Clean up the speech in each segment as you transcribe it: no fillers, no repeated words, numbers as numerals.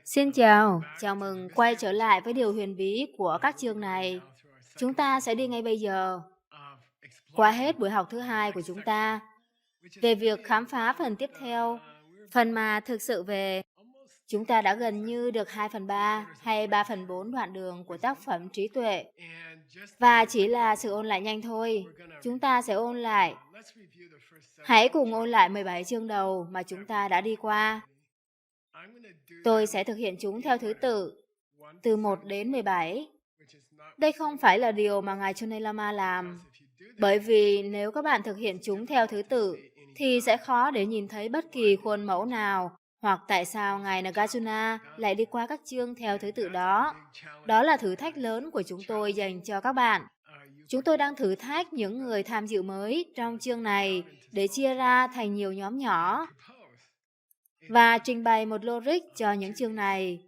Xin chào, chào mừng quay trở lại với điều huyền bí của các chương này. Chúng ta sẽ đi ngay bây giờ, qua hết buổi học thứ hai của chúng ta, về việc khám phá phần tiếp theo, phần mà thực sự về chúng ta đã gần như được 2/3 hay 3/4 đoạn đường của tác phẩm trí tuệ. Và chỉ là sự ôn lại nhanh thôi, chúng ta sẽ ôn lại. Hãy cùng ôn lại 17 chương đầu mà chúng ta đã đi qua. Tôi sẽ thực hiện chúng theo thứ tự, từ 1 đến 17. Đây không phải là điều mà Ngài Dalai Lama làm, bởi vì nếu các bạn thực hiện chúng theo thứ tự, thì sẽ khó để nhìn thấy bất kỳ khuôn mẫu nào, hoặc tại sao Ngài Nagarjuna lại đi qua các chương theo thứ tự đó. Đó là thử thách lớn của chúng tôi dành cho các bạn. Chúng tôi đang thử thách những người tham dự mới trong chương này để chia ra thành nhiều nhóm nhỏ và trình bày một logic cho những chương này.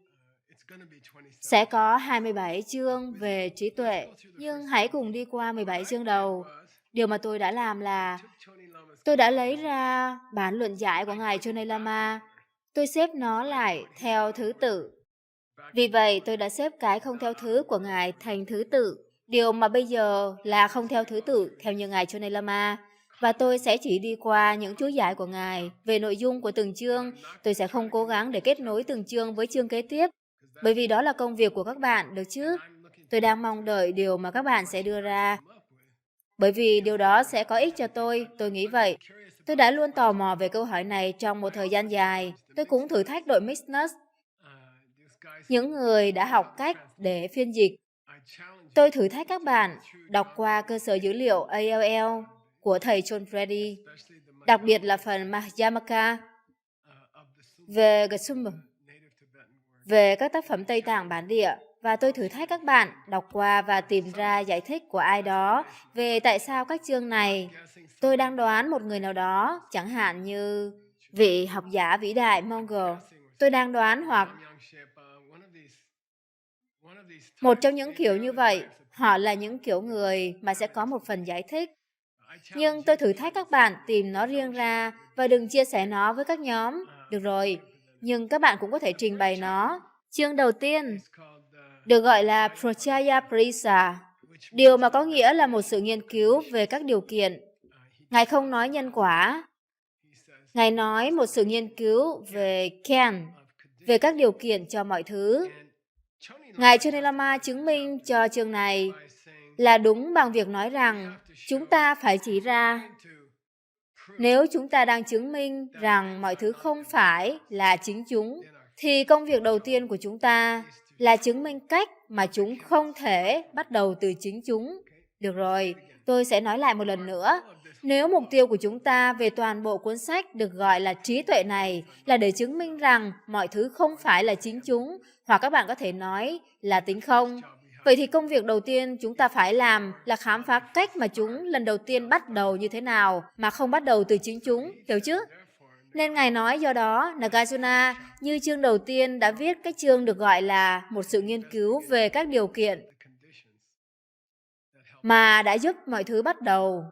Sẽ có 27 chương về trí tuệ, nhưng hãy cùng đi qua 17 chương đầu. Điều mà tôi đã làm là tôi đã lấy ra bản luận giải của Ngài Dalai Lama. Tôi xếp nó lại theo thứ tự. Vì vậy, tôi đã xếp cái không theo thứ của Ngài thành thứ tự. Điều mà bây giờ là không theo thứ tự theo như Ngài Dalai Lama. Và tôi sẽ chỉ đi qua những chú giải của Ngài. Về nội dung của từng chương, tôi sẽ không cố gắng để kết nối từng chương với chương kế tiếp. Bởi vì đó là công việc của các bạn, được chứ? Tôi đang mong đợi điều mà các bạn sẽ đưa ra. Bởi vì điều đó sẽ có ích cho tôi nghĩ vậy. Tôi đã luôn tò mò về câu hỏi này trong một thời gian dài. Tôi cũng thử thách đội Mixnus, những người đã học cách để phiên dịch. Tôi thử thách các bạn đọc qua cơ sở dữ liệu ALL của thầy John Freddy, đặc biệt là phần Madhyamaka về Gesundum, về các tác phẩm Tây Tạng bản địa. Và tôi thử thách các bạn đọc qua và tìm ra giải thích của ai đó về tại sao các chương này. Tôi đang đoán một người nào đó, chẳng hạn như vị học giả vĩ đại Mongol. Tôi đang đoán hoặc một trong những kiểu như vậy, họ là những kiểu người mà sẽ có một phần giải thích. Nhưng tôi thử thách các bạn tìm nó riêng ra và đừng chia sẻ nó với các nhóm. Được rồi, nhưng các bạn cũng có thể trình bày nó. Chương đầu tiên được gọi là Prachaya Parisa, điều mà có nghĩa là một sự nghiên cứu về các điều kiện. Ngài không nói nhân quả. Ngài nói một sự nghiên cứu về Khen, về các điều kiện cho mọi thứ. Ngài Dalai Lama chứng minh cho chương này là đúng bằng việc nói rằng chúng ta phải chỉ ra nếu chúng ta đang chứng minh rằng mọi thứ không phải là chính chúng, thì công việc đầu tiên của chúng ta là chứng minh cách mà chúng không thể bắt đầu từ chính chúng. Được rồi, tôi sẽ nói lại một lần nữa. Nếu mục tiêu của chúng ta về toàn bộ cuốn sách được gọi là trí tuệ này là để chứng minh rằng mọi thứ không phải là chính chúng, hoặc các bạn có thể nói là tính không, vậy thì công việc đầu tiên chúng ta phải làm là khám phá cách mà chúng lần đầu tiên bắt đầu như thế nào mà không bắt đầu từ chính chúng, hiểu chứ? Nên Ngài nói do đó, Nagarjuna như chương đầu tiên đã viết cái chương được gọi là một sự nghiên cứu về các điều kiện mà đã giúp mọi thứ bắt đầu.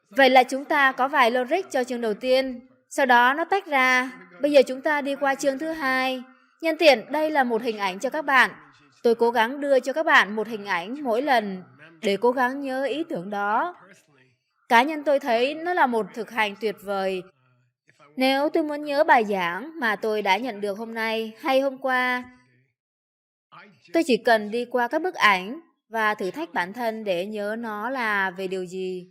Vậy là chúng ta có vài logic cho chương đầu tiên, sau đó nó tách ra. Bây giờ chúng ta đi qua chương thứ hai. Nhân tiện, đây là một hình ảnh cho các bạn. Tôi cố gắng đưa cho các bạn một hình ảnh mỗi lần để cố gắng nhớ ý tưởng đó. Cá nhân tôi thấy nó là một thực hành tuyệt vời. Nếu tôi muốn nhớ bài giảng mà tôi đã nhận được hôm nay hay hôm qua, tôi chỉ cần đi qua các bức ảnh và thử thách bản thân để nhớ nó là về điều gì.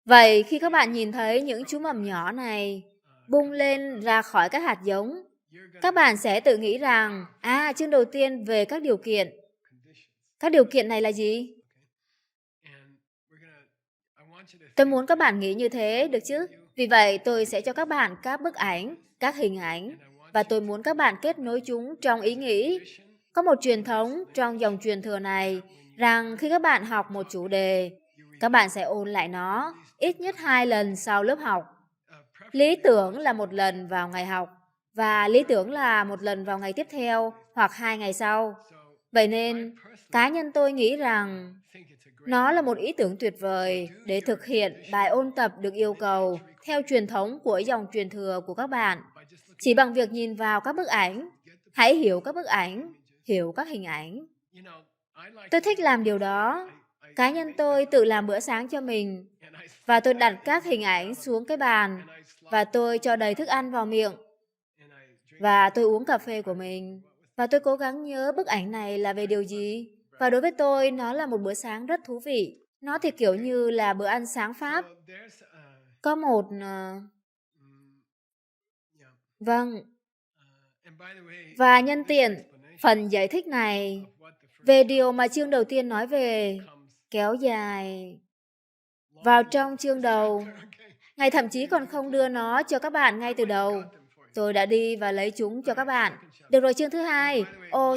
Vậy khi các bạn nhìn thấy những chú mầm nhỏ này bung lên ra khỏi các hạt giống, các bạn sẽ tự nghĩ rằng, chương đầu tiên về các điều kiện. Các điều kiện này là gì? Tôi muốn các bạn nghĩ như thế, được chứ? Vì vậy, tôi sẽ cho các bạn các bức ảnh, các hình ảnh, và tôi muốn các bạn kết nối chúng trong ý nghĩ. Có một truyền thống trong dòng truyền thừa này rằng khi các bạn học một chủ đề, các bạn sẽ ôn lại nó ít nhất 2 lần sau lớp học. Lý tưởng là 1 lần vào ngày học, và lý tưởng là 1 lần vào ngày tiếp theo hoặc 2 ngày sau. Vậy nên, cá nhân tôi nghĩ rằng nó là một ý tưởng tuyệt vời để thực hiện bài ôn tập được yêu cầu theo truyền thống của dòng truyền thừa của các bạn. Chỉ bằng việc nhìn vào các bức ảnh, Hãy hiểu các bức ảnh, hiểu các hình ảnh. Tôi thích làm điều đó. Cá nhân tôi tự làm bữa sáng cho mình và tôi đặt các hình ảnh xuống cái bàn và tôi cho đầy thức ăn vào miệng và tôi uống cà phê của mình và tôi cố gắng nhớ bức ảnh này là về điều gì. Và đối với tôi, nó là một bữa sáng rất thú vị. Nó thì kiểu như là bữa ăn sáng Pháp. Có một... Vâng. Và nhân tiện, phần giải thích này về điều mà chương đầu tiên nói về kéo dài vào trong chương đầu. Ngài thậm chí còn không đưa nó cho các bạn ngay từ đầu. Tôi đã đi và lấy chúng cho các bạn. Được rồi, chương thứ hai.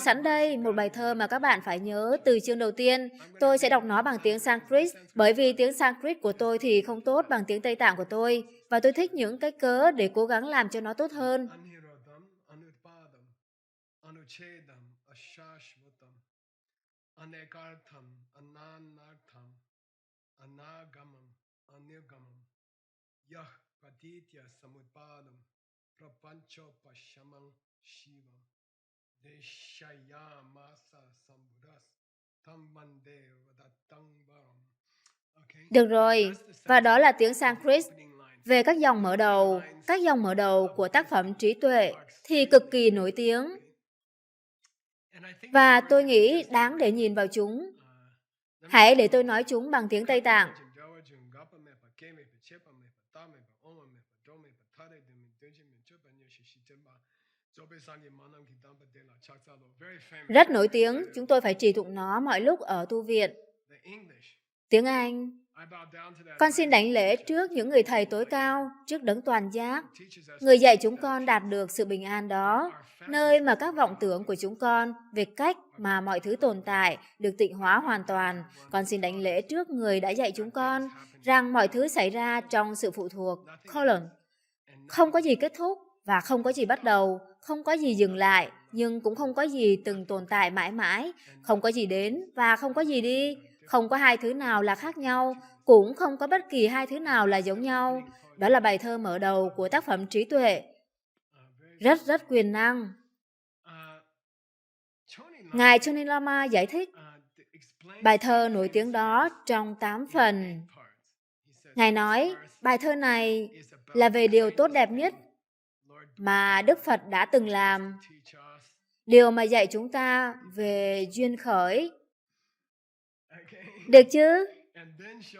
Sẵn đây, một bài thơ mà các bạn phải nhớ từ chương đầu tiên. Tôi sẽ đọc nó bằng tiếng Sanskrit, bởi vì tiếng Sanskrit của tôi thì không tốt bằng tiếng Tây Tạng của tôi. Và tôi thích những cái cớ để cố gắng làm cho nó tốt hơn. Được rồi, và đó là tiếng Sanskrit. Về các dòng mở đầu của tác phẩm trí tuệ thì cực kỳ nổi tiếng. Và tôi nghĩ đáng để nhìn vào chúng. Hãy để tôi nói chúng bằng tiếng Tây Tạng. Rất nổi tiếng, chúng tôi phải trì tụng nó mọi lúc ở tu viện. Tiếng Anh. Con xin đảnh lễ trước những người thầy tối cao, trước đấng toàn giác, người dạy chúng con đạt được sự bình an đó, nơi mà các vọng tưởng của chúng con về cách mà mọi thứ tồn tại được tịnh hóa hoàn toàn. Con xin đảnh lễ trước người đã dạy chúng con rằng mọi thứ xảy ra trong sự phụ thuộc, không có gì kết thúc và không có gì bắt đầu, không có gì dừng lại, nhưng cũng không có gì từng tồn tại mãi mãi, không có gì đến và không có gì đi, không có hai thứ nào là khác nhau, cũng không có bất kỳ hai thứ nào là giống nhau. Đó là bài thơ mở đầu của tác phẩm trí tuệ. Rất quyền năng. Ngài Choni Lama giải thích bài thơ nổi tiếng đó trong 8 phần. Ngài nói, bài thơ này là về điều tốt đẹp nhất mà Đức Phật đã từng làm, điều mà dạy chúng ta về duyên khởi. Được chứ?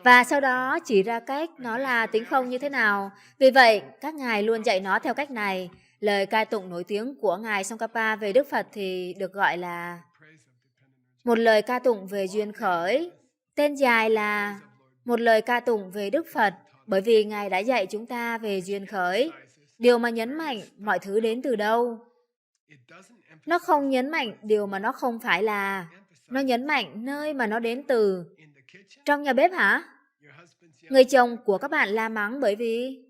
Và sau đó chỉ ra cách nó là tính không như thế nào. Vì vậy, các ngài luôn dạy nó theo cách này. Lời ca tụng nổi tiếng của ngài Tsongkhapa về Đức Phật thì được gọi là một lời ca tụng về duyên khởi. Tên dài là một lời ca tụng về Đức Phật, bởi vì ngài đã dạy chúng ta về duyên khởi. Điều mà nhấn mạnh mọi thứ đến từ đâu. Nó không nhấn mạnh điều mà nó không phải là. Nó nhấn mạnh nơi mà nó đến từ. Trong nhà bếp hả? Người chồng của các bạn la mắng bởi vì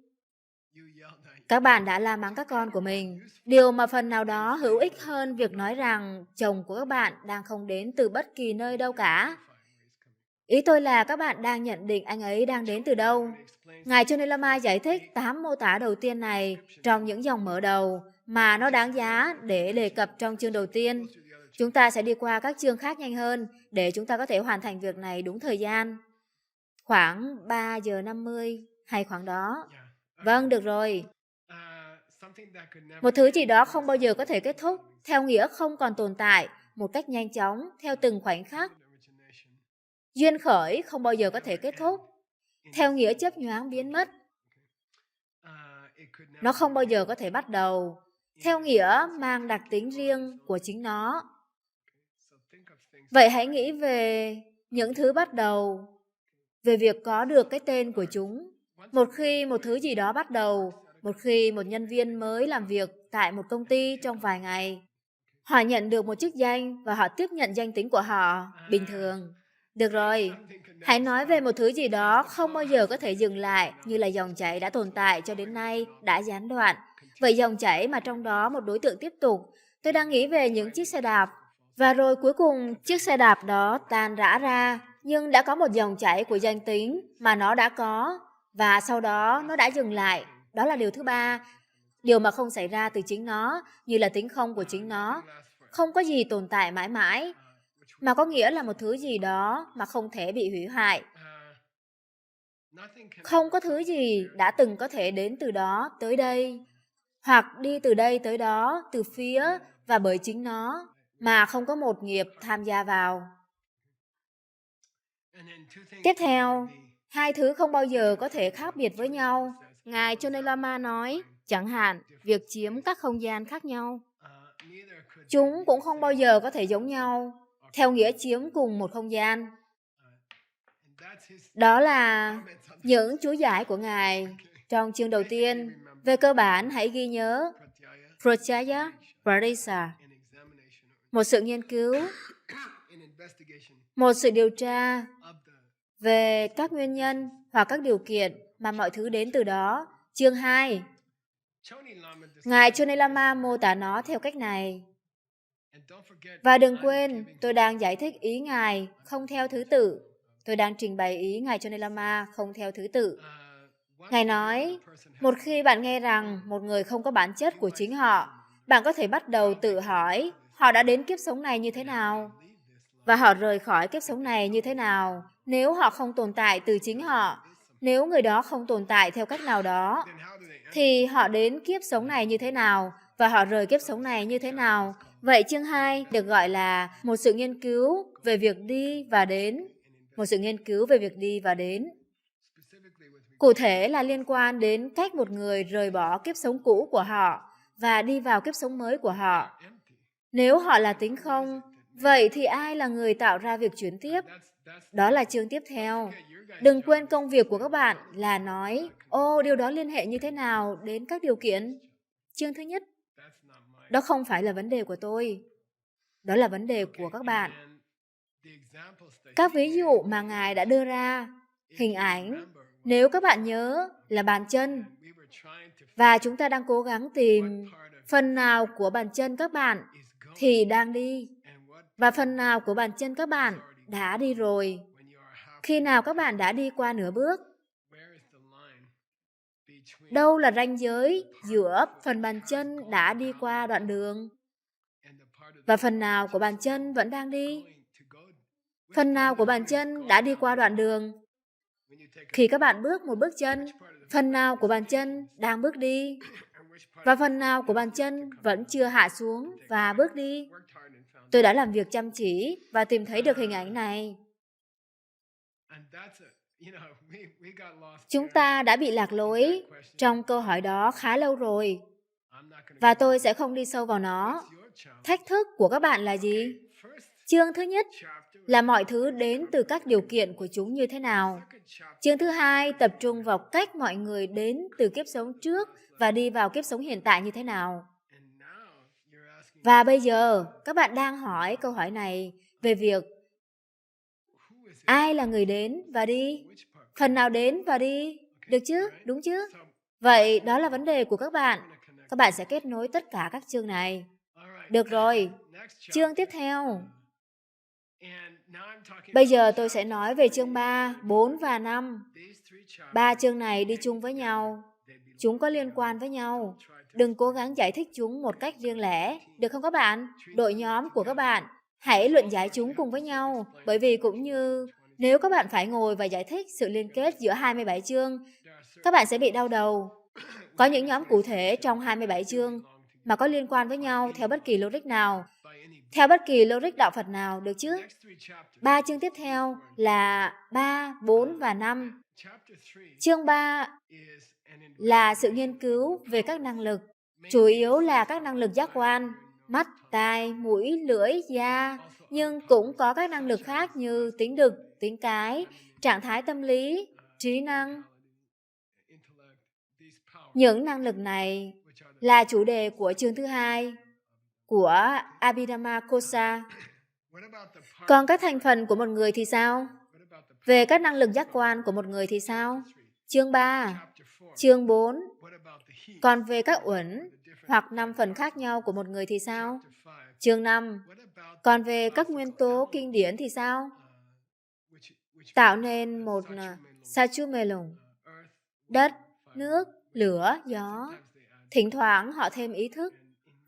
các bạn đã la mắng các con của mình. Điều mà phần nào đó hữu ích hơn việc nói rằng chồng của các bạn đang không đến từ bất kỳ nơi đâu cả. Ý tôi là các bạn đang nhận định anh ấy đang đến từ đâu. Ngài Choni Lama giải thích 8 mô tả đầu tiên này trong những dòng mở đầu mà nó đáng giá để đề cập trong chương đầu tiên. Chúng ta sẽ đi qua các chương khác nhanh hơn để chúng ta có thể hoàn thành việc này đúng thời gian. Khoảng 3 giờ 50 hay khoảng đó. Vâng, được rồi. Một thứ gì đó không bao giờ có thể kết thúc, theo nghĩa không còn tồn tại một cách nhanh chóng theo từng khoảnh khắc. Duyên khởi không bao giờ có thể kết thúc, theo nghĩa chớp nhoáng biến mất. Nó không bao giờ có thể bắt đầu, theo nghĩa mang đặc tính riêng của chính nó. Vậy hãy nghĩ về những thứ bắt đầu, về việc có được cái tên của chúng. Một khi một thứ gì đó bắt đầu, một khi một nhân viên mới làm việc tại một công ty trong vài ngày, họ nhận được một chức danh và họ tiếp nhận danh tính của họ, bình thường. Được rồi, hãy nói về một thứ gì đó không bao giờ có thể dừng lại, như là dòng chảy đã tồn tại cho đến nay, đã gián đoạn. Vậy dòng chảy mà trong đó một đối tượng tiếp tục. Tôi đang nghĩ về những chiếc xe đạp. Và rồi cuối cùng chiếc xe đạp đó tan rã ra, nhưng đã có một dòng chảy của danh tính mà nó đã có, và sau đó nó đã dừng lại. Đó là điều thứ ba. điều mà không xảy ra từ chính nó, như là tính không của chính nó. Không có gì tồn tại mãi mãi, mà có nghĩa là một thứ gì đó mà không thể bị hủy hoại. Không có thứ gì đã từng có thể đến từ đó tới đây, hoặc đi từ đây tới đó, từ phía và bởi chính nó, mà không có một nghiệp tham gia vào. Tiếp theo, hai thứ không bao giờ có thể khác biệt với nhau. Ngài Dalai Lama nói, chẳng hạn, việc chiếm các không gian khác nhau. Chúng cũng không bao giờ có thể giống nhau, theo nghĩa chiếm cùng một không gian. Đó là những chú giải của Ngài trong chương đầu tiên. Về cơ bản, hãy ghi nhớ Pratyaya Parisa, một sự nghiên cứu, một sự điều tra về các nguyên nhân hoặc các điều kiện mà mọi thứ đến từ đó. Chương 2, Ngài Dalai Lama mô tả nó theo cách này. Và đừng quên, tôi đang giải thích ý Ngài không theo thứ tự. Tôi đang trình bày ý Ngài Dalai Lama không theo thứ tự. Ngài nói, một khi bạn nghe rằng một người không có bản chất của chính họ, bạn có thể bắt đầu tự hỏi họ đã đến kiếp sống này như thế nào và họ rời khỏi kiếp sống này như thế nào nếu họ không tồn tại từ chính họ. Nếu người đó không tồn tại theo cách nào đó, thì họ đến kiếp sống này như thế nào và họ rời kiếp sống này như thế nào. Vậy chương 2 được gọi là một sự nghiên cứu về việc đi và đến. Một sự nghiên cứu về việc đi và đến. Cụ thể là liên quan đến cách một người rời bỏ kiếp sống cũ của họ và đi vào kiếp sống mới của họ. Nếu họ là tính không, vậy thì ai là người tạo ra việc chuyển tiếp? Đó là chương tiếp theo. Đừng quên công việc của các bạn là nói, điều đó liên hệ như thế nào đến các điều kiện? Chương thứ nhất. Đó không phải là vấn đề của tôi. Đó là vấn đề của các bạn. Các ví dụ mà Ngài đã đưa ra, hình ảnh, nếu các bạn nhớ là bàn chân, và chúng ta đang cố gắng tìm phần nào của bàn chân các bạn thì đang đi, và phần nào của bàn chân các bạn đã đi rồi. Khi nào các bạn đã đi qua nửa bước? Đâu là ranh giới giữa phần bàn chân đã đi qua đoạn đường và phần nào của bàn chân vẫn đang đi? Phần nào của bàn chân đã đi qua đoạn đường? Khi các bạn bước một bước chân, phần nào của bàn chân đang bước đi và phần nào của bàn chân vẫn chưa hạ xuống và bước đi? Tôi đã làm việc chăm chỉ và tìm thấy được hình ảnh này. Chúng ta đã bị lạc lối trong câu hỏi đó khá lâu rồi, và tôi sẽ không đi sâu vào nó. Thách thức của các bạn là gì? Chương thứ nhất là mọi thứ đến từ các điều kiện của chúng như thế nào. Chương thứ hai tập trung vào cách mọi người đến từ kiếp sống trước và đi vào kiếp sống hiện tại như thế nào. Và bây giờ, các bạn đang hỏi câu hỏi này về việc ai là người đến và đi? Phần nào đến và đi? Được chứ? Đúng chứ? Vậy đó là vấn đề của các bạn. Các bạn sẽ kết nối tất cả các chương này. Được rồi. Chương tiếp theo. Bây giờ tôi sẽ nói về chương 3, 4 và 5. 3 chương này đi chung với nhau. Chúng có liên quan với nhau. Đừng cố gắng giải thích chúng một cách riêng lẻ. Được không các bạn? Đội nhóm của các bạn, hãy luận giải chúng cùng với nhau. Bởi vì cũng như nếu các bạn phải ngồi và giải thích sự liên kết giữa 27 chương, các bạn sẽ bị đau đầu. Có những nhóm cụ thể trong 27 chương mà có liên quan với nhau theo bất kỳ logic nào. Theo bất kỳ logic đạo Phật nào, được chứ? 3 chương tiếp theo là 3, 4 và 5. Chương 3 là sự nghiên cứu về các năng lực, chủ yếu là các năng lực giác quan, mắt, tai, mũi, lưỡi, da, nhưng cũng có các năng lực khác như tính đực, tính cái, trạng thái tâm lý, trí năng. Những năng lực này là chủ đề của chương thứ 2 của Abhidhamma Kosa. Còn các thành phần của một người thì sao? Về các năng lực giác quan của một người thì sao? Chương 3, chương 4. Còn về các uẩn hoặc 5 phần khác nhau của một người thì sao? Chương 5. Còn về các nguyên tố kinh điển thì sao? Tạo nên một Sachumelung, đất, nước, lửa, gió. Thỉnh thoảng họ thêm ý thức.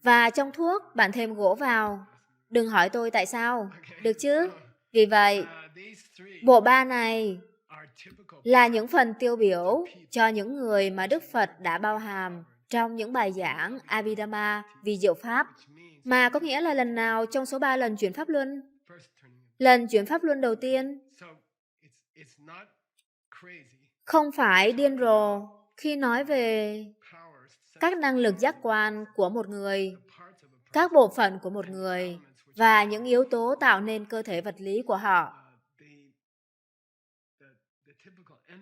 Và trong thuốc, bạn thêm gỗ vào. Đừng hỏi tôi tại sao. Được chứ? Vì vậy, bộ ba này là những phần tiêu biểu cho những người mà Đức Phật đã bao hàm trong những bài giảng Abhidhamma vì diệu pháp, mà có nghĩa là lần nào trong số 3 lần chuyển pháp luân. Lần chuyển pháp luân đầu tiên không phải điên rồ khi nói về các năng lực giác quan của một người, các bộ phận của một người và những yếu tố tạo nên cơ thể vật lý của họ.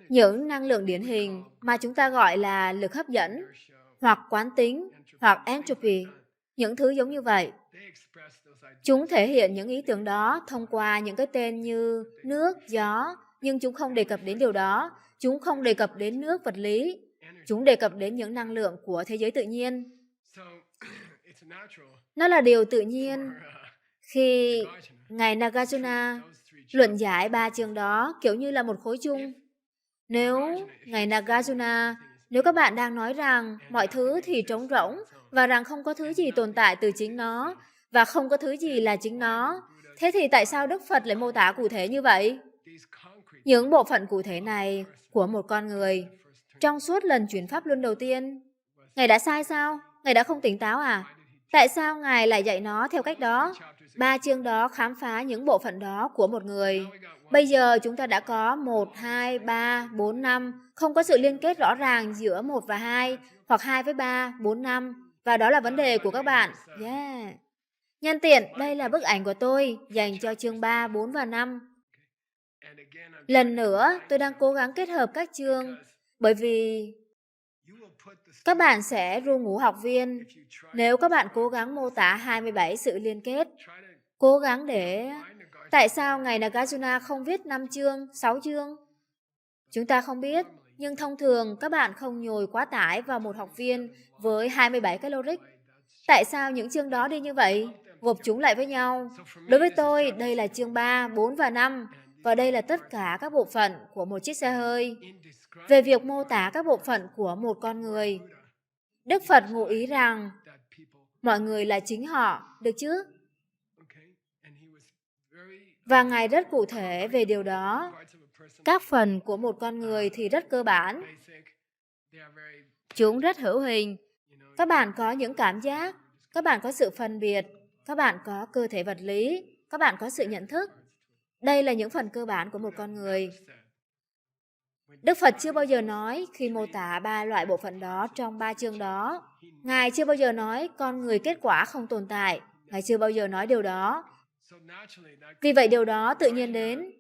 Những năng lượng điển hình mà chúng ta gọi là lực hấp dẫn, hoặc quán tính, hoặc entropy, những thứ giống như vậy. Chúng thể hiện những ý tưởng đó thông qua những cái tên như nước, gió, nhưng chúng không đề cập đến điều đó. Chúng không đề cập đến nước vật lý. Chúng đề cập đến những năng lượng của thế giới tự nhiên. Nó là điều tự nhiên khi Ngài Nagarjuna luận giải 3 chương đó kiểu như là một khối chung. Nếu các bạn đang nói rằng mọi thứ thì trống rỗng và rằng không có thứ gì tồn tại từ chính nó và không có thứ gì là chính nó, thế thì tại sao Đức Phật lại mô tả cụ thể như vậy? Những bộ phận cụ thể này của một con người trong suốt lần chuyển pháp luân đầu tiên, Ngài đã sai sao? Ngài đã không tỉnh táo à? Tại sao Ngài lại dạy nó theo cách đó? 3 chương đó khám phá những bộ phận đó của một người. Bây giờ chúng ta đã có 1, 2, 3, 4, 5, không có sự liên kết rõ ràng giữa 1 và 2, hoặc 2 với 3, 4, 5. Và đó là vấn đề của các bạn. Yeah. Nhân tiện, đây là bức ảnh của tôi dành cho chương 3, 4 và 5. Lần nữa, tôi đang cố gắng kết hợp các chương bởi vì các bạn sẽ ru ngủ học viên nếu các bạn cố gắng mô tả 27 sự liên kết. Cố gắng để... Tại sao Ngài Nagarjuna không viết 5 chương, 6 chương? Chúng ta không biết, nhưng thông thường các bạn không nhồi quá tải vào một học viên với 27 cái logic. Tại sao những chương đó đi như vậy? Gộp chúng lại với nhau. Đối với tôi, đây là chương 3, 4 và 5, và đây là tất cả các bộ phận của một chiếc xe hơi. Về việc mô tả các bộ phận của một con người, Đức Phật ngụ ý rằng mọi người là chính họ, được chứ? Và Ngài rất cụ thể về điều đó. Các phần của một con người thì rất cơ bản. Chúng rất hữu hình. Các bạn có những cảm giác, các bạn có sự phân biệt, các bạn có cơ thể vật lý, các bạn có sự nhận thức. Đây là những phần cơ bản của một con người. Đức Phật chưa bao giờ nói khi mô tả 3 loại bộ phận đó trong 3 chương đó. Ngài chưa bao giờ nói con người kết quả không tồn tại. Ngài chưa bao giờ nói điều đó. Vì vậy điều đó tự nhiên đến.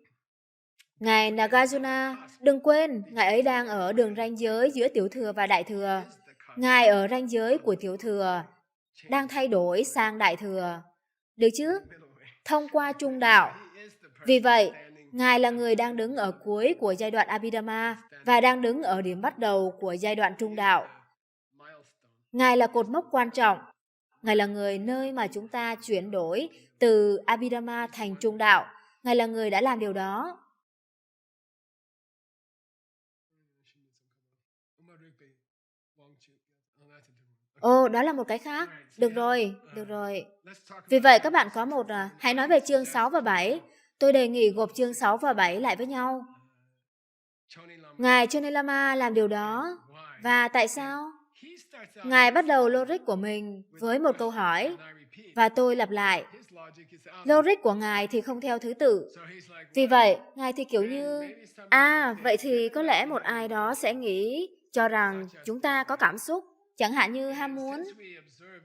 Ngài Nagarjuna, đừng quên, Ngài ấy đang ở đường ranh giới giữa tiểu thừa và đại thừa. Ngài ở ranh giới của tiểu thừa, đang thay đổi sang đại thừa. Được chứ? Thông qua trung đạo. Vì vậy, Ngài là người đang đứng ở cuối của giai đoạn Abhidhamma và đang đứng ở điểm bắt đầu của giai đoạn trung đạo. Ngài là cột mốc quan trọng. Ngài là người nơi mà chúng ta chuyển đổi từ Abhidhamma thành trung đạo. Ngài là người đã làm điều đó. Ồ, đó là một cái khác. Được rồi. Vì vậy các bạn có một... hãy nói về chương 6 và 7. Tôi đề nghị gộp chương 6 và 7 lại với nhau. Ngài Chonei Lama làm điều đó. Và tại sao? Ngài bắt đầu logic của mình với một câu hỏi. Và tôi lặp lại. Logic của Ngài thì không theo thứ tự. Vì vậy, Ngài thì kiểu như... vậy thì có lẽ một ai đó sẽ nghĩ cho rằng chúng ta có cảm xúc, chẳng hạn như ham muốn.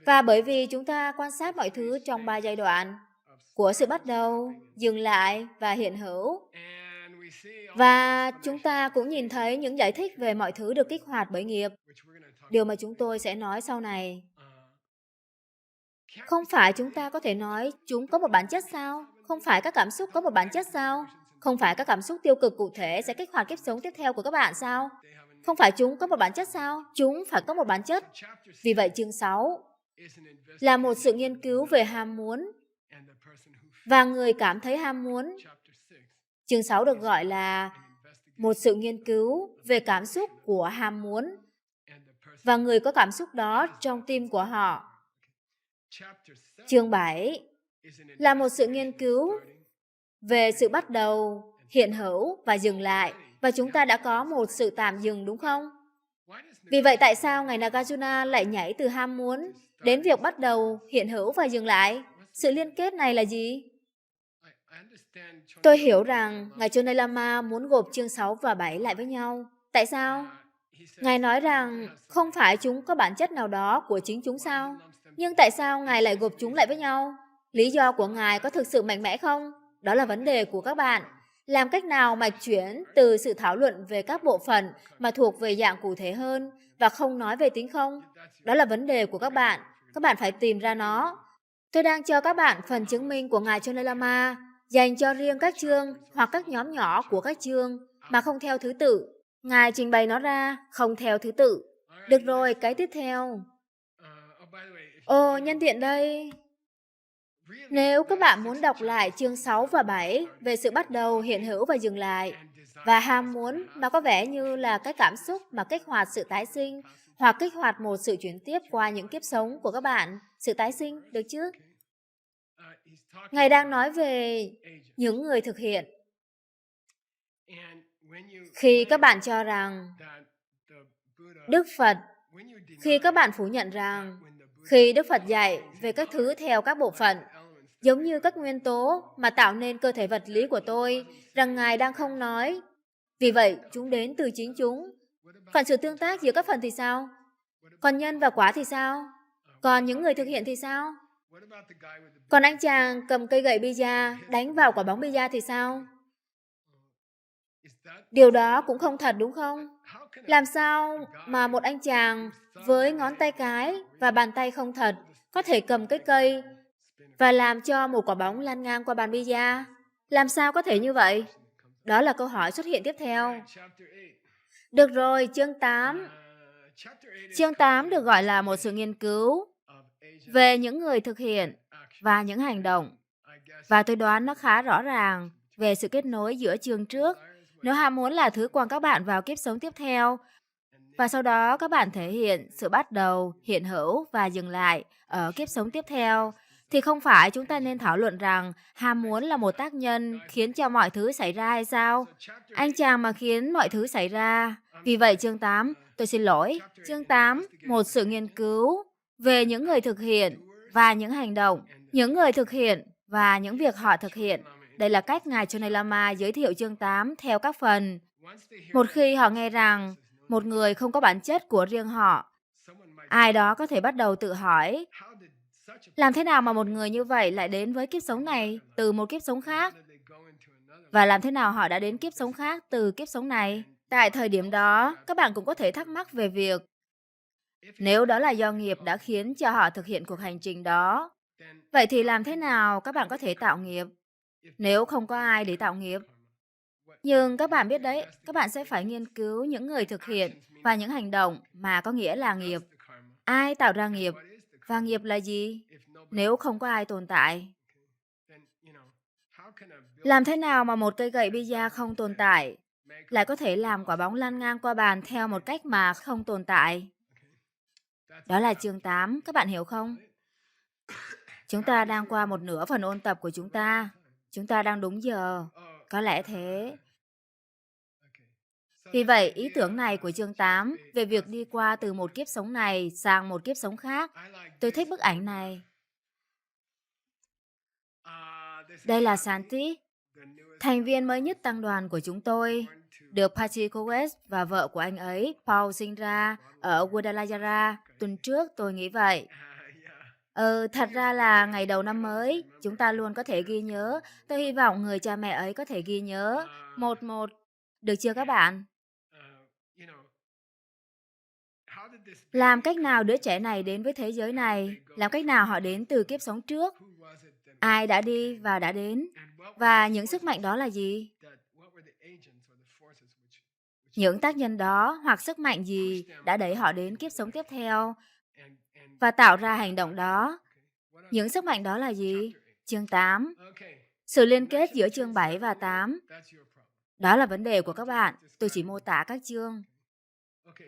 Và bởi vì chúng ta quan sát mọi thứ trong 3 giai đoạn của sự bắt đầu, dừng lại và hiện hữu. Và chúng ta cũng nhìn thấy những giải thích về mọi thứ được kích hoạt bởi nghiệp. Điều mà chúng tôi sẽ nói sau này. Không phải chúng ta có thể nói chúng có một bản chất sao? Không phải các cảm xúc có một bản chất sao? Không phải các cảm xúc tiêu cực cụ thể sẽ kích hoạt kiếp sống tiếp theo của các bạn sao? Không phải chúng có một bản chất sao? Chúng phải có một bản chất. Vì vậy chương 6 là một sự nghiên cứu về ham muốn và người cảm thấy ham muốn. Chương 6 được gọi là một sự nghiên cứu về cảm xúc của ham muốn và người có cảm xúc đó trong tim của họ. Chương 7 là một sự nghiên cứu về sự bắt đầu, hiện hữu và dừng lại, và chúng ta đã có một sự tạm dừng, đúng không? Vì vậy tại sao ngài Nagarjuna lại nhảy từ ham muốn đến việc bắt đầu, hiện hữu và dừng lại? Sự liên kết này là gì? Tôi hiểu rằng ngài Chonai Lama muốn gộp chương 6 và 7 lại với nhau. Tại sao? Ngài nói rằng không phải chúng có bản chất nào đó của chính chúng sao? Nhưng tại sao Ngài lại gộp chúng lại với nhau? Lý do của Ngài có thực sự mạnh mẽ không? Đó là vấn đề của các bạn. Làm cách nào mạch chuyển từ sự thảo luận về các bộ phận mà thuộc về dạng cụ thể hơn và không nói về tính không? Đó là vấn đề của các bạn. Các bạn phải tìm ra nó. Tôi đang cho các bạn phần chứng minh của Ngài Chonai Lama dành cho riêng các chương hoặc các nhóm nhỏ của các chương mà không theo thứ tự. Ngài trình bày nó ra, không theo thứ tự. Được rồi, cái tiếp theo. Ồ, nhân tiện đây. Nếu các bạn muốn đọc lại chương 6 và 7 về sự bắt đầu, hiện hữu và dừng lại, và ham muốn mà có vẻ như là cái cảm xúc mà kích hoạt sự tái sinh, hoặc kích hoạt một sự chuyển tiếp qua những kiếp sống của các bạn, sự tái sinh, được chứ? Ngài đang nói về những người thực hiện. Khi các bạn cho rằng Đức Phật, khi các bạn phủ nhận rằng khi Đức Phật dạy về các thứ theo các bộ phận, giống như các nguyên tố mà tạo nên cơ thể vật lý của tôi, rằng Ngài đang không nói. Vì vậy, chúng đến từ chính chúng. Còn sự tương tác giữa các phần thì sao? Còn nhân và quả thì sao? Còn những người thực hiện thì sao? Còn anh chàng cầm cây gậy bida đánh vào quả bóng bida thì sao? Điều đó cũng không thật, đúng không? Làm sao mà một anh chàng với ngón tay cái và bàn tay không thật có thể cầm cái cây và làm cho một quả bóng lăn ngang qua bàn bida? Làm sao có thể như vậy? Đó là câu hỏi xuất hiện tiếp theo. Được rồi, chương 8. Chương 8 được gọi là một sự nghiên cứu về những người thực hiện và những hành động. Và tôi đoán nó khá rõ ràng về sự kết nối giữa chương trước. Nếu ham muốn là thứ quăng các bạn vào kiếp sống tiếp theo, và sau đó các bạn thể hiện sự bắt đầu, hiện hữu và dừng lại ở kiếp sống tiếp theo, thì không phải chúng ta nên thảo luận rằng ham muốn là một tác nhân khiến cho mọi thứ xảy ra hay sao? Anh chàng mà khiến mọi thứ xảy ra. Vì vậy chương 8, tôi xin lỗi, chương 8, một sự nghiên cứu về những người thực hiện và những hành động, những người thực hiện và những việc họ thực hiện. Đây là cách Ngài Chonai Lama giới thiệu chương 8 theo các phần. Một khi họ nghe rằng một người không có bản chất của riêng họ, ai đó có thể bắt đầu tự hỏi, làm thế nào mà một người như vậy lại đến với kiếp sống này từ một kiếp sống khác? Và làm thế nào họ đã đến kiếp sống khác từ kiếp sống này? Tại thời điểm đó, các bạn cũng có thể thắc mắc về việc nếu đó là do nghiệp đã khiến cho họ thực hiện cuộc hành trình đó, vậy thì làm thế nào các bạn có thể tạo nghiệp nếu không có ai để tạo nghiệp? Nhưng các bạn biết đấy, các bạn sẽ phải nghiên cứu những người thực hiện và những hành động mà có nghĩa là nghiệp. Ai tạo ra nghiệp? Và nghiệp là gì? Nếu không có ai tồn tại. Làm thế nào mà một cây gậy bida không tồn tại lại có thể làm quả bóng lăn ngang qua bàn theo một cách mà không tồn tại? Đó là chương 8, các bạn hiểu không? Chúng ta đang qua một nửa phần ôn tập của chúng ta. Chúng ta đang đúng giờ. Có lẽ thế. Vì vậy, ý tưởng này của chương 8 về việc đi qua từ một kiếp sống này sang một kiếp sống khác, tôi thích bức ảnh này. Đây là Santi, thành viên mới nhất tăng đoàn của chúng tôi, được Patrick Cowes và vợ của anh ấy, Paul, sinh ra ở Guadalajara. Tuần trước tôi nghĩ vậy. Thật ra là ngày đầu năm mới, chúng ta luôn có thể ghi nhớ. Tôi hy vọng người cha mẹ ấy có thể ghi nhớ. Một. Được chưa các bạn? Làm cách nào đứa trẻ này đến với thế giới này? Làm cách nào họ đến từ kiếp sống trước? Ai đã đi và đã đến? Và những sức mạnh đó là gì? Những tác nhân đó hoặc sức mạnh gì đã đẩy họ đến kiếp sống tiếp theo và tạo ra hành động đó? Những sức mạnh đó là gì? Chương 8. Sự liên kết giữa chương 7 và 8. Đó là vấn đề của các bạn. Tôi chỉ mô tả các chương.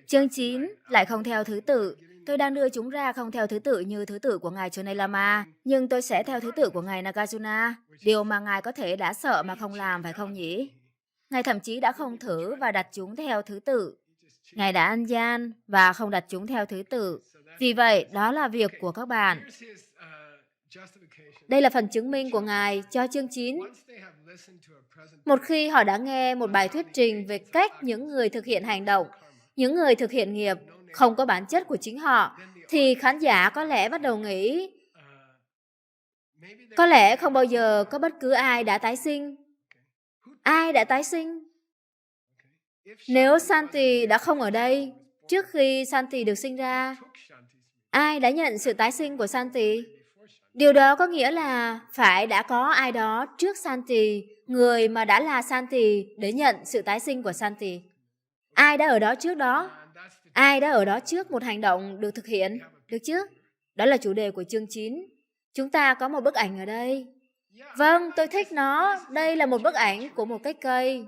Chương 9 lại không theo thứ tự. Tôi đang đưa chúng ra không theo thứ tự như thứ tự của ngài Dalai Lama, nhưng tôi sẽ theo thứ tự của ngài Nagarjuna, điều mà ngài có thể đã sợ mà không làm, phải không nhỉ? Ngài thậm chí đã không thử và đặt chúng theo thứ tự. Ngài đã ăn gian và không đặt chúng theo thứ tự. Vì vậy, đó là việc của các bạn. Đây là phần chứng minh của Ngài cho chương 9. Một khi họ đã nghe một bài thuyết trình về cách những người thực hiện hành động, những người thực hiện nghiệp không có bản chất của chính họ, thì khán giả có lẽ bắt đầu nghĩ có lẽ không bao giờ có bất cứ ai đã tái sinh. Ai đã tái sinh? Nếu Santi đã không ở đây, trước khi Santi được sinh ra, ai đã nhận sự tái sinh của Santi? Điều đó có nghĩa là phải đã có ai đó trước Santi, người mà đã là Santi để nhận sự tái sinh của Santi. Ai đã ở đó trước đó? Ai đã ở đó trước một hành động được thực hiện? Được chứ? Đó là chủ đề của chương 9. Chúng ta có một bức ảnh ở đây. Vâng, tôi thích nó. Đây là một bức ảnh của một cái cây.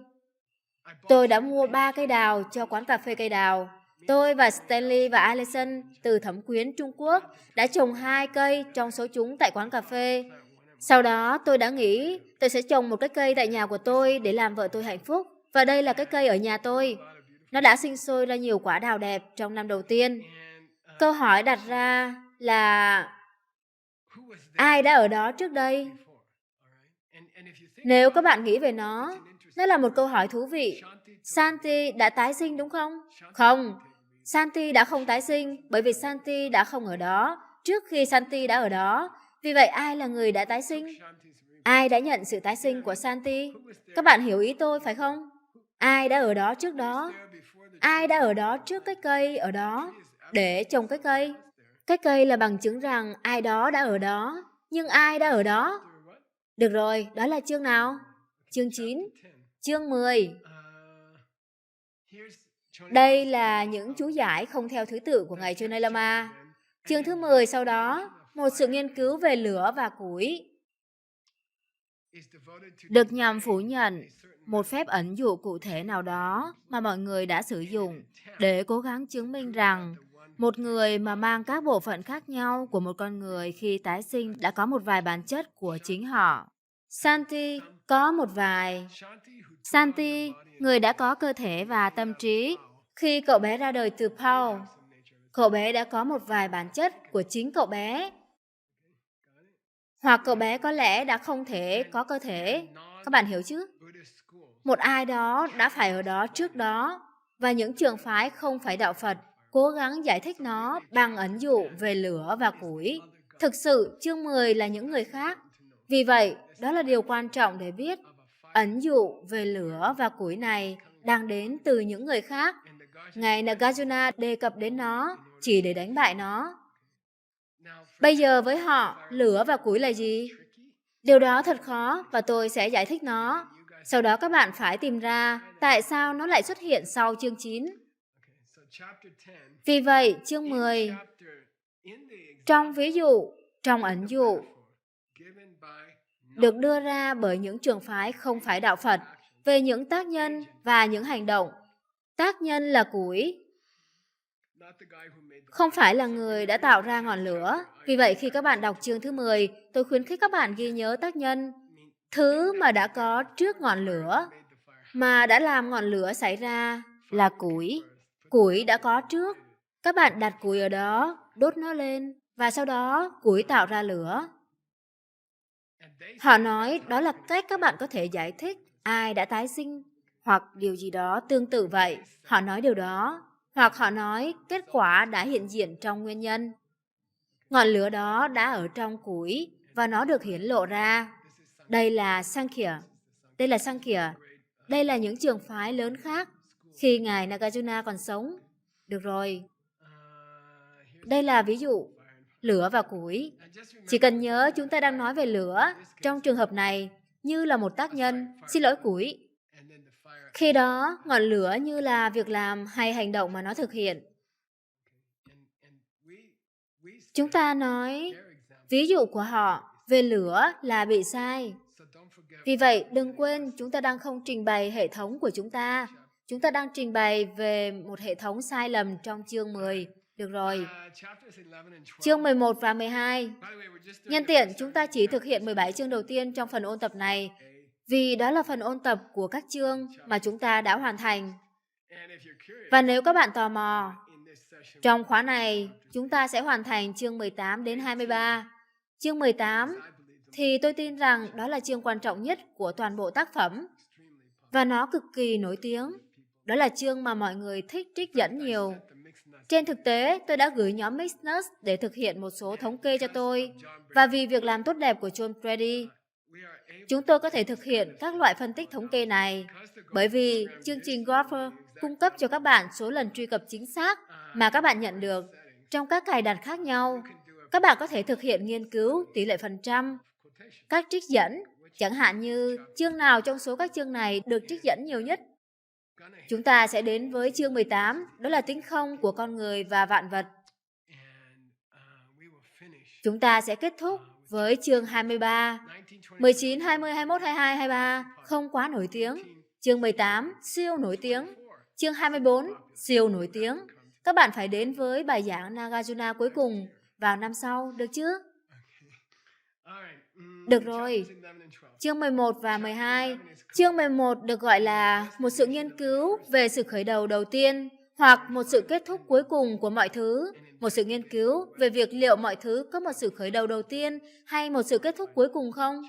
Tôi đã mua 3 cây đào cho quán cà phê cây đào. Tôi và Stanley và Alison từ Thẩm Quyến, Trung Quốc đã trồng 2 cây trong số chúng tại quán cà phê. Sau đó tôi đã nghĩ tôi sẽ trồng một cái cây tại nhà của tôi để làm vợ tôi hạnh phúc. Và đây là cái cây ở nhà tôi. Nó đã sinh sôi ra nhiều quả đào đẹp trong năm đầu tiên. Câu hỏi đặt ra là ai đã ở đó trước đây? Nếu các bạn nghĩ về nó là một câu hỏi thú vị. Santi đã tái sinh đúng không? Không. Santi đã không tái sinh bởi vì Santi đã không ở đó trước khi Santi đã ở đó. Vì vậy ai là người đã tái sinh? Ai đã nhận sự tái sinh của Santi? Các bạn hiểu ý tôi phải không? Ai đã ở đó trước đó? Ai đã ở đó trước cái cây ở đó để trồng cái cây? Cái cây là bằng chứng rằng ai đó đã ở đó. Nhưng ai đã ở đó? Được rồi, đó là chương nào? Chương 9. Chương 10. Đây là những chú giải không theo thứ tự của ngài Dalai Lama. Chương thứ 10 sau đó, một sự nghiên cứu về lửa và củi được nhằm phủ nhận một phép ẩn dụ cụ thể nào đó mà mọi người đã sử dụng để cố gắng chứng minh rằng một người mà mang các bộ phận khác nhau của một con người khi tái sinh đã có một vài bản chất của chính họ. Santi có một vài. Santi, người đã có cơ thể và tâm trí. Khi cậu bé ra đời từ Paul, cậu bé đã có một vài bản chất của chính cậu bé. Hoặc cậu bé có lẽ đã không thể có cơ thể. Các bạn hiểu chứ? Một ai đó đã phải ở đó trước đó, và những trường phái không phải đạo Phật cố gắng giải thích nó bằng ẩn dụ về lửa và củi. Thực sự, chương 10 là những người khác. Vì vậy, đó là điều quan trọng để biết. Ẩn dụ về lửa và củi này đang đến từ những người khác. Ngài Nagarjuna đề cập đến nó chỉ để đánh bại nó. Bây giờ với họ, lửa và củi là gì? Điều đó thật khó và tôi sẽ giải thích nó. Sau đó các bạn phải tìm ra tại sao nó lại xuất hiện sau chương 9. Vì vậy, chương 10, trong ví dụ, trong ẩn dụ, được đưa ra bởi những trường phái không phải đạo Phật về những tác nhân và những hành động. Tác nhân là củi, không phải là người đã tạo ra ngọn lửa. Vì vậy, khi các bạn đọc chương thứ 10, tôi khuyến khích các bạn ghi nhớ tác nhân, thứ mà đã có trước ngọn lửa, mà đã làm ngọn lửa xảy ra là củi. Củi đã có trước. Các bạn đặt củi ở đó, đốt nó lên, và sau đó củi tạo ra lửa. Họ nói đó là cách các bạn có thể giải thích ai đã tái sinh, hoặc điều gì đó tương tự vậy. Họ nói điều đó. Hoặc họ nói kết quả đã hiện diện trong nguyên nhân. Ngọn lửa đó đã ở trong củi và nó được hiển lộ ra. Đây là Sankhya. Đây là những trường phái lớn khác khi ngài Nagarjuna còn sống. Được rồi. Đây là ví dụ lửa và củi. Chỉ cần nhớ chúng ta đang nói về lửa trong trường hợp này như là một tác nhân, xin lỗi củi. Khi đó, ngọn lửa như là việc làm hay hành động mà nó thực hiện. Chúng ta nói ví dụ của họ về lửa là bị sai. Vì vậy, đừng quên chúng ta đang không trình bày hệ thống của chúng ta. Chúng ta đang trình bày về một hệ thống sai lầm trong chương 10. Được rồi. Chương 11 và 12. Nhân tiện, chúng ta chỉ thực hiện 17 chương đầu tiên trong phần ôn tập này, vì đó là phần ôn tập của các chương mà chúng ta đã hoàn thành. Và nếu các bạn tò mò, trong khóa này, chúng ta sẽ hoàn thành chương 18 đến 23. Chương 18 thì tôi tin rằng đó là chương quan trọng nhất của toàn bộ tác phẩm. Và nó cực kỳ nổi tiếng. Đó là chương mà mọi người thích trích dẫn nhiều. Trên thực tế, tôi đã gửi nhóm Mixnus để thực hiện một số thống kê cho tôi. Và vì việc làm tốt đẹp của John Brady, chúng tôi có thể thực hiện các loại phân tích thống kê này. Bởi vì chương trình Golfer cung cấp cho các bạn số lần truy cập chính xác mà các bạn nhận được trong các cài đặt khác nhau. Các bạn có thể thực hiện nghiên cứu tỷ lệ phần trăm, các trích dẫn, chẳng hạn như chương nào trong số các chương này được trích dẫn nhiều nhất. Chúng ta sẽ đến với chương 18, đó là tính không của con người và vạn vật. Chúng ta sẽ kết thúc với chương 23. 19, 20, 21, 22, 23 không quá nổi tiếng. Chương 18 siêu nổi tiếng. Chương 24 siêu nổi tiếng. Các bạn phải đến với bài giảng Nagarjuna cuối cùng vào năm sau, được chứ? Được rồi. Chương 11 và 12. Chương 11 được gọi là một sự nghiên cứu về sự khởi đầu đầu tiên hoặc một sự kết thúc cuối cùng của mọi thứ. Một sự nghiên cứu về việc liệu mọi thứ có một sự khởi đầu đầu tiên hay một sự kết thúc cuối cùng không?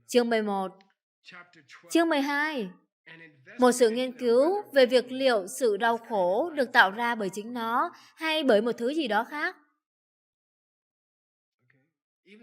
Chương 11. Chương 12. Một sự nghiên cứu về việc liệu sự đau khổ được tạo ra bởi chính nó hay bởi một thứ gì đó khác.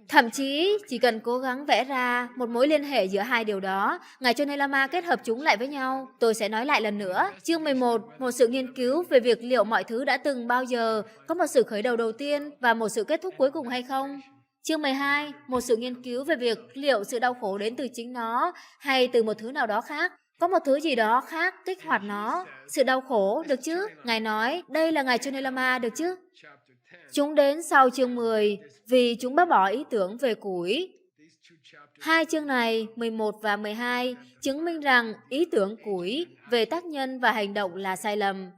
Thậm chí, chỉ cần cố gắng vẽ ra một mối liên hệ giữa hai điều đó, Ngài Chonei Lama kết hợp chúng lại với nhau. Tôi sẽ nói lại lần nữa. Chương 11, một sự nghiên cứu về việc liệu mọi thứ đã từng bao giờ có một sự khởi đầu đầu tiên và một sự kết thúc cuối cùng hay không. Chương 12, một sự nghiên cứu về việc liệu sự đau khổ đến từ chính nó hay từ một thứ nào đó khác. Có một thứ gì đó khác kích hoạt nó. Sự đau khổ, được chứ? Ngài nói, đây là Ngài Chonei Lama, được chứ? Chúng đến sau chương 10 vì chúng bác bỏ ý tưởng về củi. Hai chương này, 11 và 12, chứng minh rằng ý tưởng củi về tác nhân và hành động là sai lầm.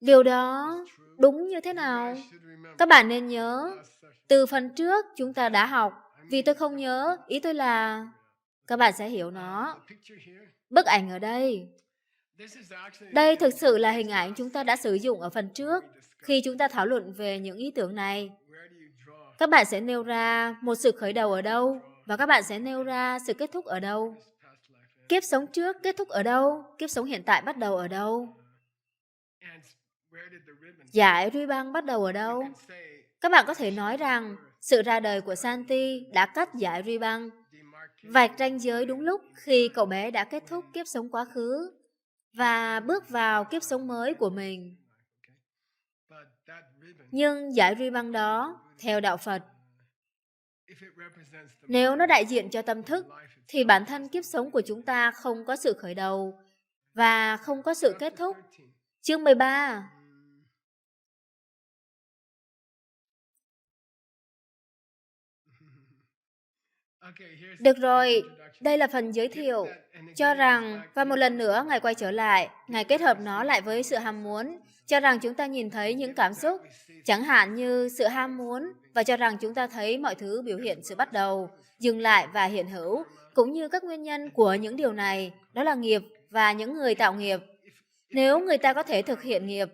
Điều đó đúng như thế nào? Các bạn nên nhớ, từ phần trước chúng ta đã học, vì tôi không nhớ, ý tôi là các bạn sẽ hiểu nó. Bức ảnh ở đây. Đây thực sự là hình ảnh chúng ta đã sử dụng ở phần trước khi chúng ta thảo luận về những ý tưởng này. Các bạn sẽ nêu ra một sự khởi đầu ở đâu và các bạn sẽ nêu ra sự kết thúc ở đâu. Kiếp sống trước kết thúc ở đâu? Kiếp sống hiện tại bắt đầu ở đâu? Giải Ruy-băng bắt đầu ở đâu? Các bạn có thể nói rằng sự ra đời của Santi đã cắt giải Ruy-băng, vạch ranh giới đúng lúc khi cậu bé đã kết thúc kiếp sống quá khứ và bước vào kiếp sống mới của mình. Nhưng giải Ruy-băng đó, theo đạo Phật, nếu nó đại diện cho tâm thức, thì bản thân kiếp sống của chúng ta không có sự khởi đầu và không có sự kết thúc. Chương 13. Được rồi, đây là phần giới thiệu. Cho rằng, và một lần nữa Ngài quay trở lại, Ngài kết hợp nó lại với sự ham muốn, cho rằng chúng ta nhìn thấy những cảm xúc, chẳng hạn như sự ham muốn, và cho rằng chúng ta thấy mọi thứ biểu hiện sự bắt đầu, dừng lại và hiện hữu, cũng như các nguyên nhân của những điều này, đó là nghiệp và những người tạo nghiệp. Nếu người ta có thể thực hiện nghiệp,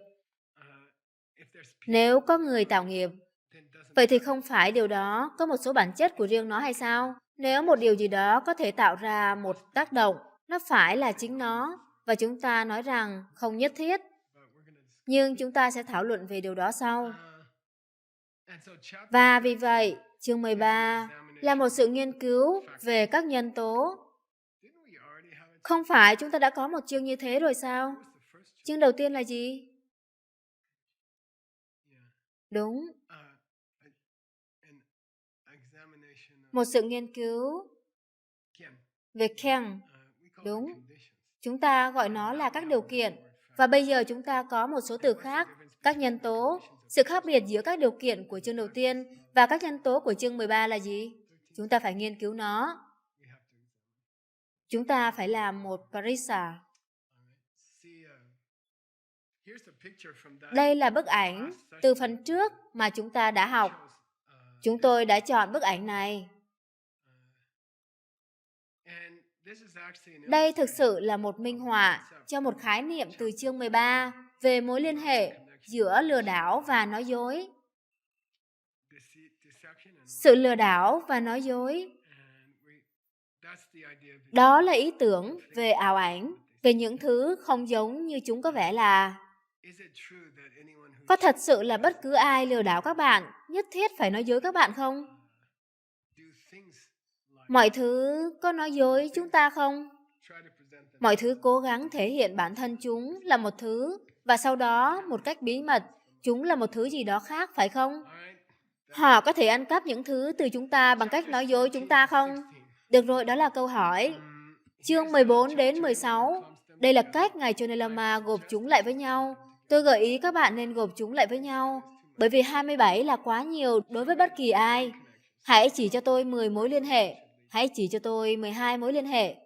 nếu có người tạo nghiệp, vậy thì không phải điều đó có một số bản chất của riêng nó hay sao? Nếu một điều gì đó có thể tạo ra một tác động, nó phải là chính nó, và chúng ta nói rằng không nhất thiết. Nhưng chúng ta sẽ thảo luận về điều đó sau. Và vì vậy, chương 13 là một sự nghiên cứu về các nhân tố. Không phải chúng ta đã có một chương như thế rồi sao? Chương đầu tiên là gì? Đúng. Một sự nghiên cứu về Keng. Đúng. Chúng ta gọi nó là các điều kiện. Và bây giờ chúng ta có một số từ khác, các nhân tố. Sự khác biệt giữa các điều kiện của chương đầu tiên và các nhân tố của chương 13 là gì? Chúng ta phải nghiên cứu nó. Chúng ta phải làm một parisa. Đây là bức ảnh từ phần trước mà chúng ta đã học. Chúng tôi đã chọn bức ảnh này. Đây thực sự là một minh họa cho một khái niệm từ chương 13 về mối liên hệ giữa lừa đảo và nói dối. Sự lừa đảo và nói dối. Đó là ý tưởng về ảo ảnh, về những thứ không giống như chúng có vẻ là. Có thật sự là bất cứ ai lừa đảo các bạn nhất thiết phải nói dối các bạn không? Mọi thứ có nói dối chúng ta không? Mọi thứ cố gắng thể hiện bản thân chúng là một thứ, và sau đó, một cách bí mật, chúng là một thứ gì đó khác, phải không? Họ có thể ăn cắp những thứ từ chúng ta bằng cách nói dối chúng ta không? Được rồi, đó là câu hỏi. Chương 14 đến 16. Đây là cách Ngài Dalai Lama gộp chúng lại với nhau. Tôi gợi ý các bạn nên gộp chúng lại với nhau, bởi vì 27 là quá nhiều đối với bất kỳ ai. Hãy chỉ cho tôi 10 mối liên hệ. Hãy chỉ cho tôi 12 mối liên hệ.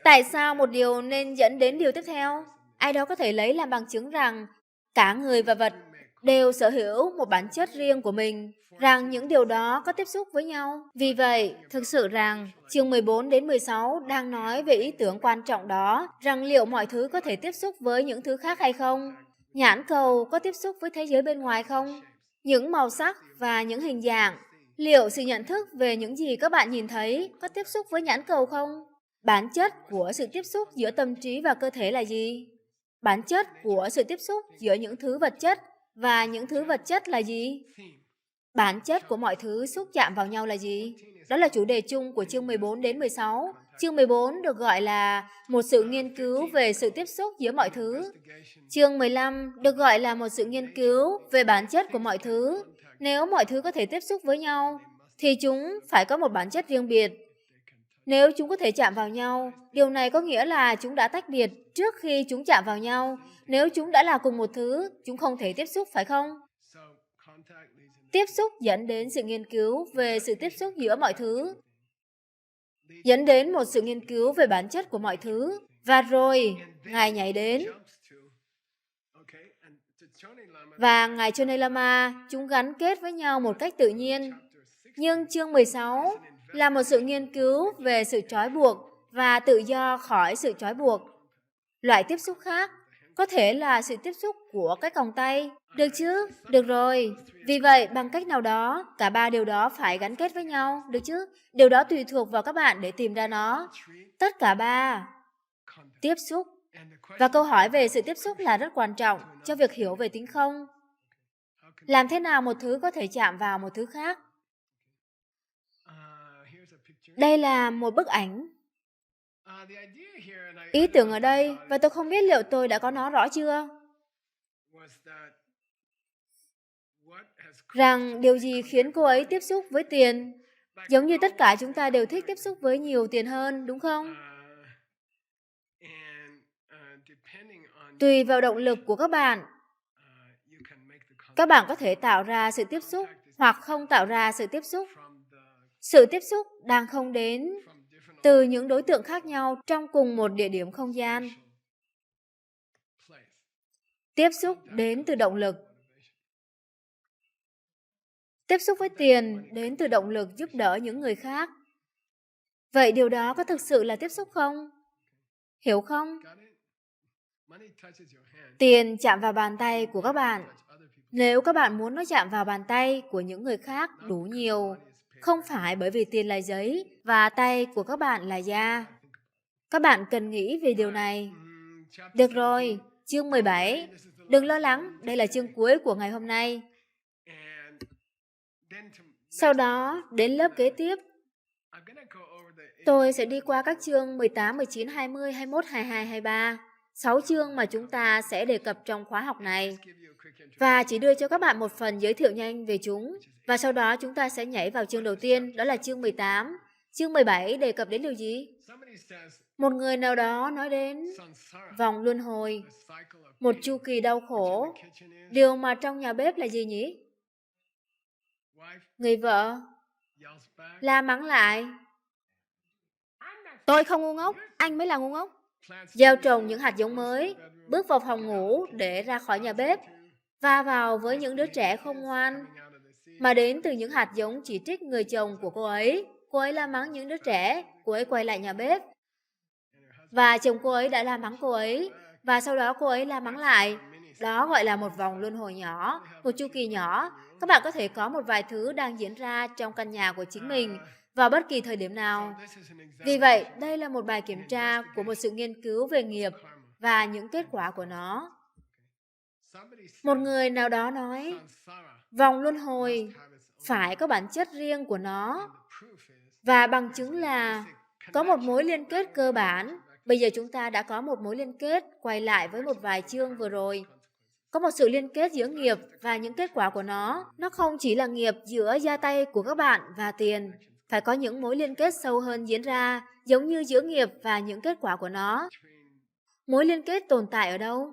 Tại sao một điều nên dẫn đến điều tiếp theo? Ai đó có thể lấy làm bằng chứng rằng cả người và vật đều sở hữu một bản chất riêng của mình, rằng những điều đó có tiếp xúc với nhau. Vì vậy, thực sự rằng chương 14 đến 16 đang nói về ý tưởng quan trọng đó, rằng liệu mọi thứ có thể tiếp xúc với những thứ khác hay không? Nhãn cầu có tiếp xúc với thế giới bên ngoài không? Những màu sắc và những hình dạng, liệu sự nhận thức về những gì các bạn nhìn thấy có tiếp xúc với nhãn cầu không? Bản chất của sự tiếp xúc giữa tâm trí và cơ thể là gì? Bản chất của sự tiếp xúc giữa những thứ vật chất và những thứ vật chất là gì? Bản chất của mọi thứ xúc chạm vào nhau là gì? Đó là chủ đề chung của chương 14 đến 16. Chương 14 được gọi là một sự nghiên cứu về sự tiếp xúc giữa mọi thứ. Chương 15 được gọi là một sự nghiên cứu về bản chất của mọi thứ. Nếu mọi thứ có thể tiếp xúc với nhau, thì chúng phải có một bản chất riêng biệt. Nếu chúng có thể chạm vào nhau, điều này có nghĩa là chúng đã tách biệt trước khi chúng chạm vào nhau. Nếu chúng đã là cùng một thứ, chúng không thể tiếp xúc, phải không? Tiếp xúc dẫn đến sự nghiên cứu về sự tiếp xúc giữa mọi thứ, dẫn đến một sự nghiên cứu về bản chất của mọi thứ, và rồi Ngài nhảy đến. Và Ngài Dalai Lama, chúng gắn kết với nhau một cách tự nhiên. Nhưng chương 16 là một sự nghiên cứu về sự trói buộc và tự do khỏi sự trói buộc. Loại tiếp xúc khác có thể là sự tiếp xúc của cái còng tay. Được chứ? Được rồi. Vì vậy, bằng cách nào đó, cả ba điều đó phải gắn kết với nhau. Được chứ? Điều đó tùy thuộc vào các bạn để tìm ra nó. Tất cả ba. Tiếp xúc. Và câu hỏi về sự tiếp xúc là rất quan trọng cho việc hiểu về tính không. Làm thế nào một thứ có thể chạm vào một thứ khác? Đây là một bức ảnh. Ý tưởng ở đây, và tôi không biết liệu tôi đã có nó rõ chưa, rằng điều gì khiến cô ấy tiếp xúc với tiền. Giống như tất cả chúng ta đều thích tiếp xúc với nhiều tiền hơn, đúng không? Tùy vào động lực của các bạn có thể tạo ra sự tiếp xúc hoặc không tạo ra sự tiếp xúc. Sự tiếp xúc đang không đến từ những đối tượng khác nhau trong cùng một địa điểm không gian. Tiếp xúc đến từ động lực. Tiếp xúc với tiền đến từ động lực giúp đỡ những người khác. Vậy điều đó có thực sự là tiếp xúc không? Hiểu không? Tiền chạm vào bàn tay của các bạn. Nếu các bạn muốn nó chạm vào bàn tay của những người khác đủ nhiều, không phải bởi vì tiền là giấy và tay của các bạn là da. Các bạn cần nghĩ về điều này. Được rồi, chương 17. Đừng lo lắng, đây là chương cuối của ngày hôm nay. Sau đó, đến lớp kế tiếp, tôi sẽ đi qua các chương 18, 19, 20, 21, 22, 23. 6 chương mà chúng ta sẽ đề cập trong khóa học này. Và chỉ đưa cho các bạn một phần giới thiệu nhanh về chúng. Và sau đó chúng ta sẽ nhảy vào chương đầu tiên, đó là chương 18. Chương 17 đề cập đến điều gì? Một người nào đó nói đến vòng luân hồi, một chu kỳ đau khổ. Điều mà trong nhà bếp là gì nhỉ? Người vợ la mắng lại. Tôi không ngu ngốc, anh mới là ngu ngốc. gieo trồng những hạt giống mới, bước vào phòng ngủ để ra khỏi nhà bếp, va vào với những đứa trẻ không ngoan, mà đến từ những hạt giống chỉ trích người chồng của cô ấy la mắng những đứa trẻ, cô ấy quay lại nhà bếp, và chồng cô ấy đã la mắng cô ấy, và sau đó cô ấy la mắng lại. Đó gọi là một vòng luân hồi nhỏ, một chu kỳ nhỏ. Các bạn có thể có một vài thứ đang diễn ra trong căn nhà của chính mình vào bất kỳ thời điểm nào. Vì vậy, đây là một bài kiểm tra của một sự nghiên cứu về nghiệp và những kết quả của nó. Một người nào đó nói, vòng luân hồi phải có bản chất riêng của nó, và bằng chứng là có một mối liên kết cơ bản. Bây giờ chúng ta đã có một mối liên kết, quay lại với một vài chương vừa rồi. Có một sự liên kết giữa nghiệp và những kết quả của nó. Nó không chỉ là nghiệp giữa da tay của các bạn và tiền. Phải có những mối liên kết sâu hơn diễn ra, giống như giữa nghiệp và những kết quả của nó. Mối liên kết tồn tại ở đâu?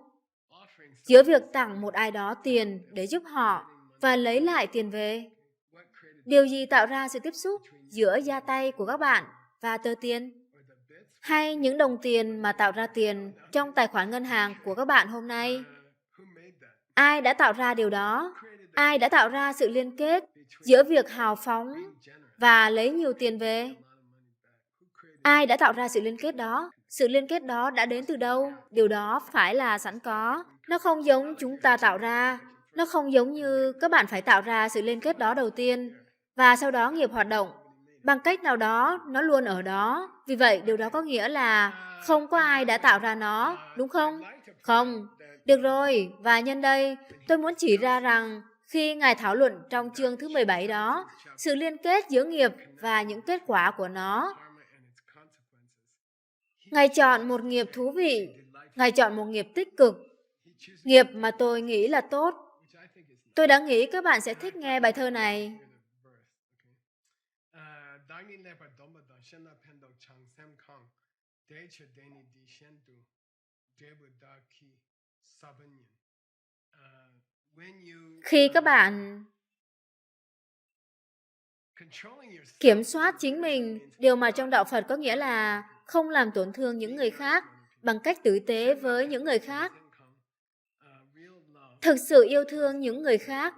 Giữa việc tặng một ai đó tiền để giúp họ và lấy lại tiền về. Điều gì tạo ra sự tiếp xúc giữa da tay của các bạn và tờ tiền? Hay những đồng tiền mà tạo ra tiền trong tài khoản ngân hàng của các bạn hôm nay? Ai đã tạo ra điều đó? Ai đã tạo ra sự liên kết giữa việc hào phóng và lấy nhiều tiền về? Ai đã tạo ra sự liên kết đó? Sự liên kết đó đã đến từ đâu? Điều đó phải là sẵn có. Nó không giống chúng ta tạo ra. Nó không giống như các bạn phải tạo ra sự liên kết đó đầu tiên, và sau đó nghiệp hoạt động. Bằng cách nào đó, nó luôn ở đó. Vì vậy, điều đó có nghĩa là không có ai đã tạo ra nó, đúng không? Không. Được rồi, và nhân đây, tôi muốn chỉ ra rằng khi Ngài thảo luận trong chương thứ 17 đó, sự liên kết giữa nghiệp và những kết quả của nó, Ngài chọn một nghiệp thú vị, Ngài chọn một nghiệp tích cực, nghiệp mà tôi nghĩ là tốt. Tôi đã nghĩ các bạn sẽ thích nghe bài thơ này. Khi các bạn kiểm soát chính mình, điều mà trong đạo Phật có nghĩa là không làm tổn thương những người khác bằng cách tử tế với những người khác, thực sự yêu thương những người khác.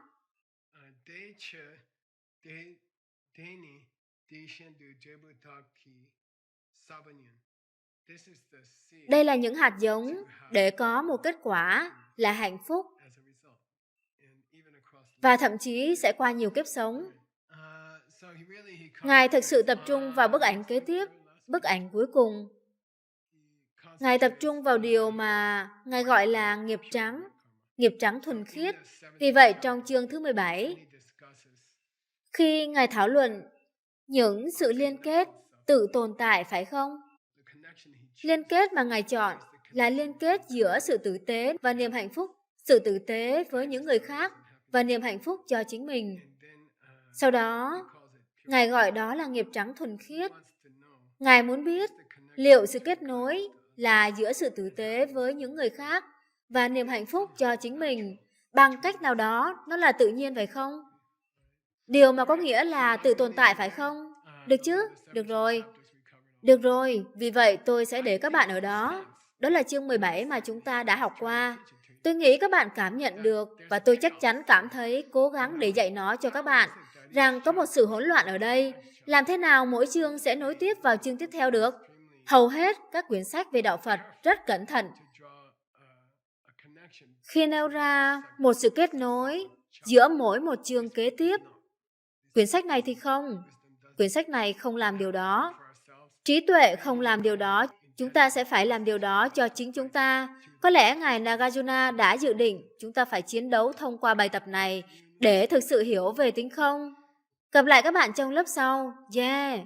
Đây là những hạt giống để có một kết quả là hạnh phúc, và thậm chí sẽ qua nhiều kiếp sống. Ngài thực sự tập trung vào bức ảnh kế tiếp, bức ảnh cuối cùng. Ngài tập trung vào điều mà Ngài gọi là nghiệp trắng thuần khiết. Vì vậy, trong chương thứ 17, khi Ngài thảo luận những sự liên kết tự tồn tại, phải không? Liên kết mà Ngài chọn là liên kết giữa sự tử tế và niềm hạnh phúc, sự tử tế với những người khác và niềm hạnh phúc cho chính mình. Sau đó, Ngài gọi đó là nghiệp trắng thuần khiết. Ngài muốn biết liệu sự kết nối là giữa sự tử tế với những người khác và niềm hạnh phúc cho chính mình bằng cách nào đó nó là tự nhiên, phải không? Điều mà có nghĩa là tự tồn tại, phải không? Được chứ? Được rồi. Được rồi, vì vậy tôi sẽ để các bạn ở đó. Đó là chương 17 mà chúng ta đã học qua. Tôi nghĩ các bạn cảm nhận được, và tôi chắc chắn cảm thấy cố gắng để dạy nó cho các bạn, rằng có một sự hỗn loạn ở đây. Làm thế nào mỗi chương sẽ nối tiếp vào chương tiếp theo được? Hầu hết các quyển sách về đạo Phật rất cẩn thận khi nêu ra một sự kết nối giữa mỗi một chương kế tiếp. Quyển sách này thì không. Quyển sách này không làm điều đó. Trí tuệ không làm điều đó. Chúng ta sẽ phải làm điều đó cho chính chúng ta. Có lẽ Ngài Nagarjuna đã dự định chúng ta phải chiến đấu thông qua bài tập này để thực sự hiểu về tính không. Gặp lại các bạn trong lớp sau. Yeah!